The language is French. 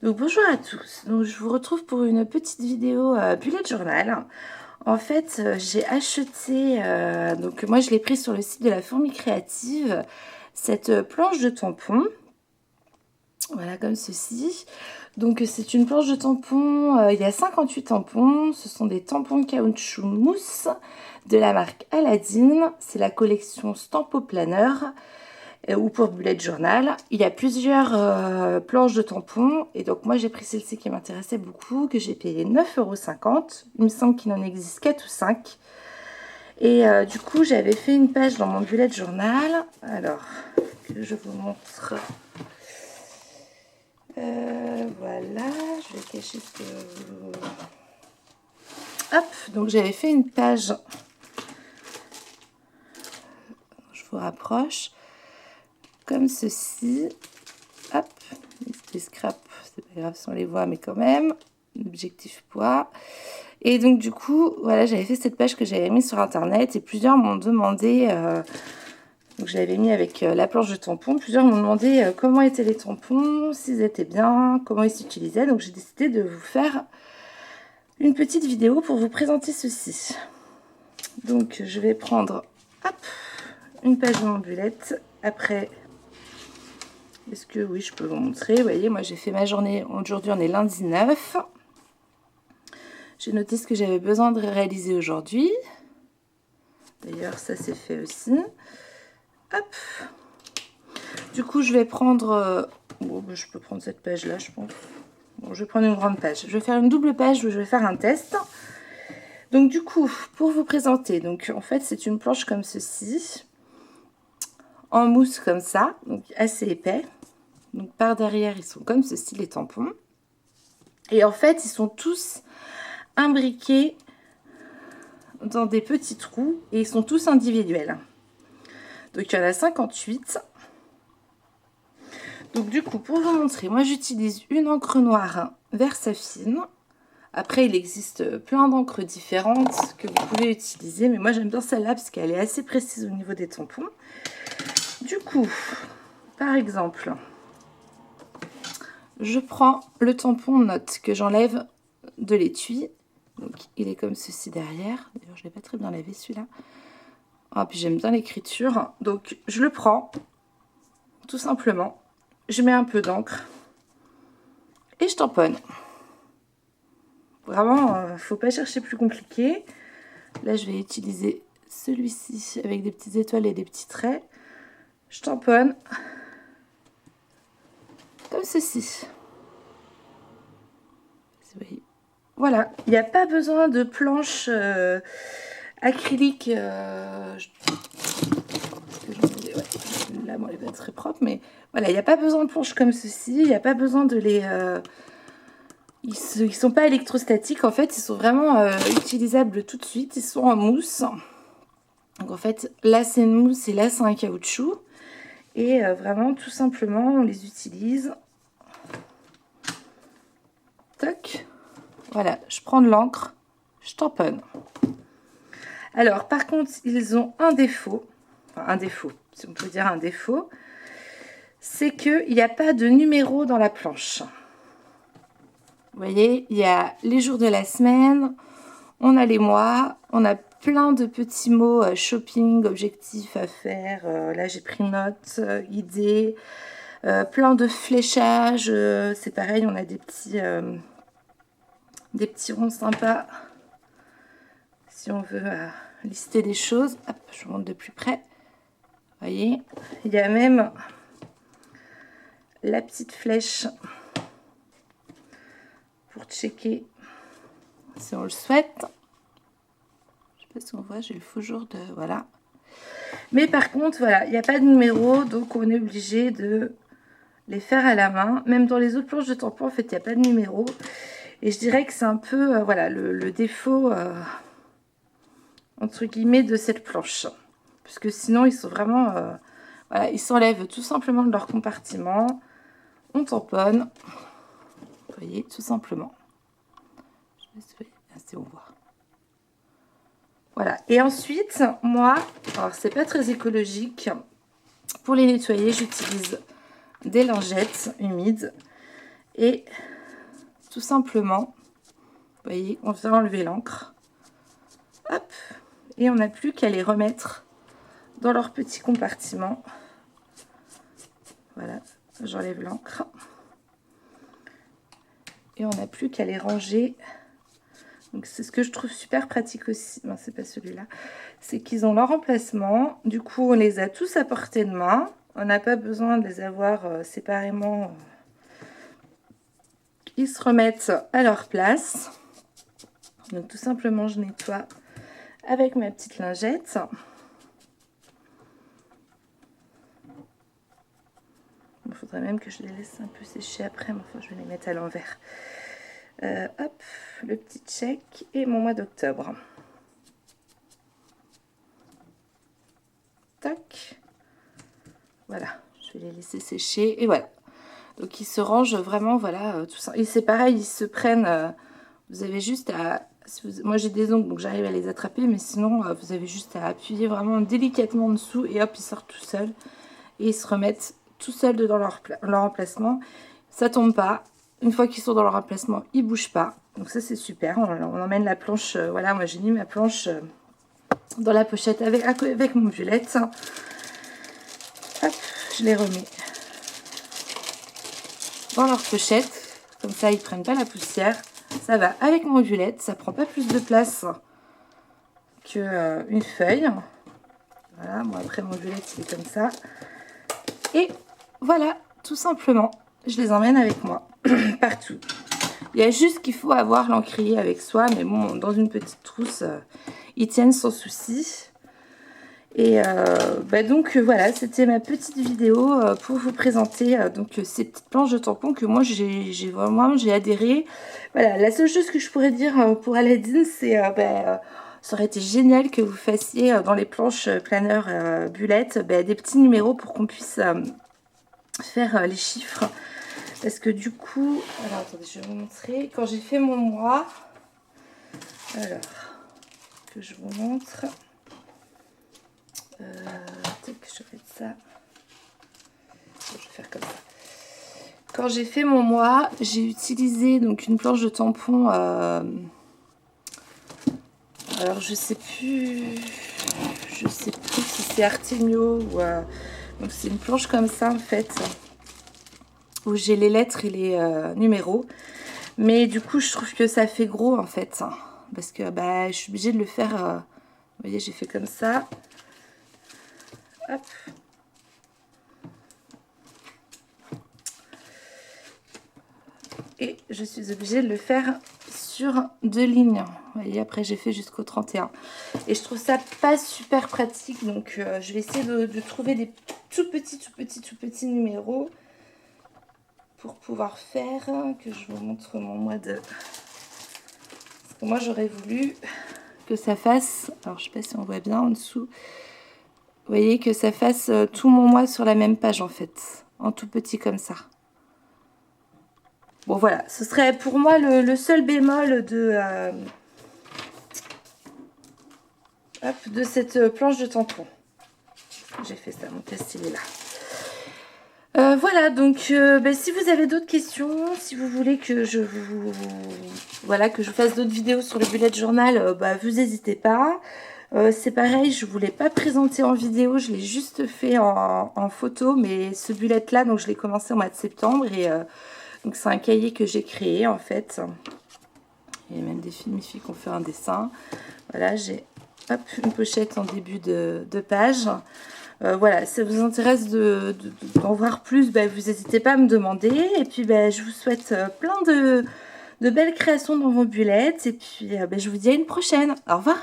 Donc bonjour à tous, donc je vous retrouve pour une petite vidéo bullet journal. En fait, j'ai acheté, donc moi je l'ai pris sur le site de la Fourmi Créative, cette planche de tampons. Voilà, comme ceci. Donc c'est une planche de tampons, il y a 58 tampons, ce sont des tampons caoutchouc mousse de la marque Aladdin, c'est la collection Stampo Planner. Ou pour bullet journal. Il y a plusieurs planches de tampons et donc moi j'ai pris celle-ci qui m'intéressait beaucoup, que j'ai payé 9,50 €. Il me semble qu'il en existe 4 ou 5. Et du coup j'avais fait une page dans mon bullet journal. Alors que je vous montre. Voilà, je vais cacher ce que... Hop, donc j'avais fait une page. Je vous rapproche. Comme ceci. Hop, des scraps, c'est pas grave si on les voit, mais quand même. L'objectif poids. Et donc du coup, voilà, j'avais fait cette page que j'avais mise sur internet et plusieurs m'ont demandé, donc je l'avais mis avec la planche de tampons, plusieurs m'ont demandé comment étaient les tampons, s'ils étaient bien, comment ils s'utilisaient. Donc j'ai décidé de vous faire une petite vidéo pour vous présenter ceci. Donc je vais prendre, hop, une page de mon bullet. Après, est-ce que oui, je peux vous montrer? Vous voyez, moi j'ai fait ma journée. Aujourd'hui, on est lundi 9. J'ai noté ce que j'avais besoin de réaliser aujourd'hui. D'ailleurs, ça c'est fait aussi. Hop. Du coup, je vais prendre... bon, je peux prendre cette page-là, je pense. Bon, je vais prendre une grande page. Je vais faire une double page où je vais faire un test. Donc du coup, pour vous présenter, donc en fait, c'est une planche comme ceci. En mousse comme ça, donc assez épais. Donc par derrière, ils sont comme ceci, les tampons. Et en fait, ils sont tous imbriqués dans des petits trous et ils sont tous individuels. Donc il y en a 58. Donc du coup, pour vous montrer, moi j'utilise une encre noire Versafine. Après, il existe plein d'encres différentes que vous pouvez utiliser, mais moi j'aime bien celle-là parce qu'elle est assez précise au niveau des tampons. Du coup, par exemple, je prends le tampon note que j'enlève de l'étui. Donc il est comme ceci derrière. D'ailleurs, je ne l'ai pas très bien lavé celui-là. Ah, puis j'aime bien l'écriture. Donc je le prends, tout simplement. Je mets un peu d'encre et je tamponne. Vraiment, faut pas chercher plus compliqué. Là, je vais utiliser celui-ci avec des petites étoiles et des petits traits. Je tamponne comme ceci. Voilà, il n'y a pas besoin de planche acrylique. Là, bon, elle est pas très propre, mais voilà, il n'y a pas besoin de planche comme ceci. Il n'y a pas besoin de les... Ils sont pas électrostatiques, en fait, ils sont vraiment utilisables tout de suite. Ils sont en mousse. Donc en fait, là c'est une mousse et là c'est un caoutchouc. Et vraiment, tout simplement, on les utilise. Toc. Voilà, je prends de l'encre, je tamponne. Alors, par contre, ils ont un défaut. Enfin, un défaut, si on peut dire un défaut. C'est qu'il n'y a pas de numéro dans la planche. Vous voyez, il y a les jours de la semaine, on a les mois, on a plein de petits mots shopping, objectifs à faire. Là, j'ai pris note, idée, plein de fléchages. C'est pareil, on a des petits ronds sympas. Si on veut lister des choses, hop, je vous montre de plus près. Vous voyez, il y a même la petite flèche pour checker si on le souhaite. Je sais pas si on voit, j'ai le faux jour de... Voilà. Mais par contre, voilà, il n'y a pas de numéro, donc on est obligé de les faire à la main. Même dans les autres planches de tampons, en fait, il n'y a pas de numéro. Et je dirais que c'est un peu, voilà, le défaut, entre guillemets, de cette planche. Parce que sinon, ils sont vraiment... voilà, ils s'enlèvent tout simplement de leur compartiment. On tamponne. Vous voyez, tout simplement. Je vais essayer, si on voit. Voilà. Et ensuite, moi, alors c'est pas très écologique. Pour les nettoyer, j'utilise des lingettes humides. Et tout simplement. Vous voyez, on vient enlever l'encre. Hop, et on n'a plus qu'à les remettre dans leur petit compartiment. Voilà, j'enlève l'encre. Et on n'a plus qu'à les ranger. Donc c'est ce que je trouve super pratique aussi. Non, c'est pas celui-là. C'est qu'ils ont leur emplacement. Du coup, on les a tous à portée de main. On n'a pas besoin de les avoir séparément. Ils se remettent à leur place. Donc tout simplement, je nettoie avec ma petite lingette. Il faudrait même que je les laisse un peu sécher après, mais enfin, je vais les mettre à l'envers. Hop, le petit check et mon mois d'octobre. Tac. Voilà, je vais les laisser sécher et voilà. Donc ils se rangent vraiment, voilà, tout ça. Et c'est pareil, ils se prennent, vous avez juste à... moi j'ai des ongles, donc j'arrive à les attraper, mais sinon vous avez juste à appuyer vraiment délicatement en dessous et hop, ils sortent tout seuls. Et ils se remettent tout seuls dans leur emplacement. Ça tombe pas. Une fois qu'ils sont dans leur emplacement, ils bougent pas. Donc ça c'est super. On emmène la planche, voilà, moi j'ai mis ma planche dans la pochette avec mon bulette. Hop, je les remets dans leur pochette. Comme ça, ils ne prennent pas la poussière. Ça va avec mon bulette. Ça prend pas plus de place qu'une feuille. Voilà, bon après mon bulette, c'est comme ça. Et voilà, tout simplement, je les emmène avec moi partout. Il y a juste qu'il faut avoir l'encrier avec soi, mais bon, dans une petite trousse, ils tiennent sans souci. Et donc voilà, c'était ma petite vidéo pour vous présenter donc ces petites planches de tampons que moi j'ai adhéré. Voilà, la seule chose que je pourrais dire pour Aladine, c'est ça aurait été génial que vous fassiez dans les planches planeur bullettes des petits numéros pour qu'on puisse faire les chiffres. Parce que du coup, alors attendez, je vais vous montrer. Quand j'ai fait mon mois, alors que je vous montre. Tac, je vais mettre ça. Je vais faire comme ça. Quand j'ai fait mon mois, j'ai utilisé donc une planche de tampon. Alors je sais plus si c'est Artemio ou donc c'est une planche comme ça en fait, où j'ai les lettres et les numéros. Mais du coup, je trouve que ça fait gros en fait, parce que je suis obligée de le faire. Vous voyez, j'ai fait comme ça. Hop. Et je suis obligée de le faire sur 2 lignes. Vous voyez, après j'ai fait jusqu'au 31. Et je trouve ça pas super pratique. Donc je vais essayer de trouver des tout petits numéros pour pouvoir faire. Que je vous montre mon mois de... Parce que moi j'aurais voulu que ça fasse... Alors je sais pas si on voit bien en dessous. Vous voyez, que ça fasse tout mon mois sur la même page en fait, en tout petit comme ça. Bon voilà, ce serait pour moi le seul bémol de cette planche de tampon. J'ai fait ça, mon test il est là. Voilà, donc si vous avez d'autres questions, si vous voulez que je vous fasse d'autres vidéos sur le bullet journal, vous n'hésitez pas. C'est pareil, je ne voulais pas présenter en vidéo, je l'ai juste fait en photo, mais ce bullet là, donc je l'ai commencé au mois de septembre et donc c'est un cahier que j'ai créé en fait. Il y a même des filles qui ont fait un dessin. Voilà, j'ai une pochette en début de page. Voilà, si ça vous intéresse d'en voir plus, vous n'hésitez pas à me demander. Et puis je vous souhaite plein de belles créations dans vos bullets. Et puis je vous dis à une prochaine. Au revoir.